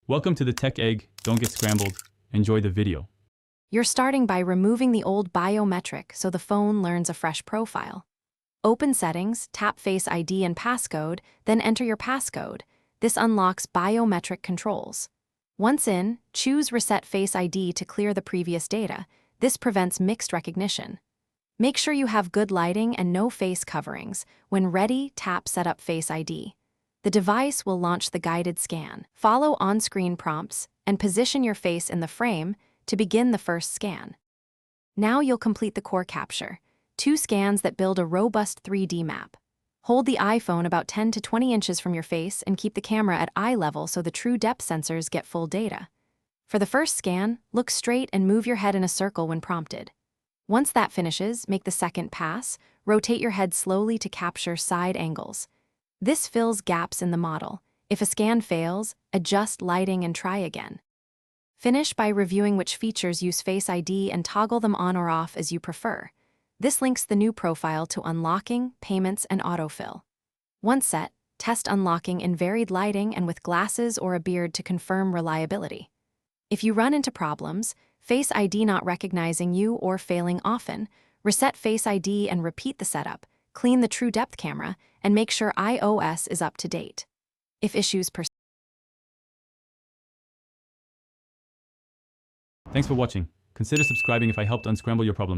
Welcome to the Tech Egg. Don't get scrambled. Enjoy the video. You're starting by removing the old biometric so the phone learns a fresh profile. Open Settings, tap Face ID and passcode, then enter your passcode. This unlocks biometric controls. Once in, choose Reset Face ID to clear the previous data. This prevents mixed recognition. Make sure you have good lighting and no face coverings. When ready, tap Setup Face ID. The device will launch the guided scan. Follow on-screen prompts and position your face in the frame to begin the first scan. Now you'll complete the core capture, 2 scans that build a robust 3D map. Hold the iPhone about 10 to 20 inches from your face and keep the camera at eye level so the true depth sensors get full data. For the first scan, look straight and move your head in a circle when prompted. Once that finishes, make the second pass, rotate your head slowly to capture side angles. This fills gaps in the model. If a scan fails, adjust lighting and try again. Finish by reviewing which features use Face ID and toggle them on or off as you prefer. This links the new profile to unlocking, payments, and autofill. Once set, test unlocking in varied lighting and with glasses or a beard to confirm reliability. If you run into problems, Face ID not recognizing you or failing often, reset Face ID and repeat the setup, clean the true depth camera, and make sure iOS is up to date. If issues persist. Thanks for watching. Consider subscribing if I helped unscramble your problems.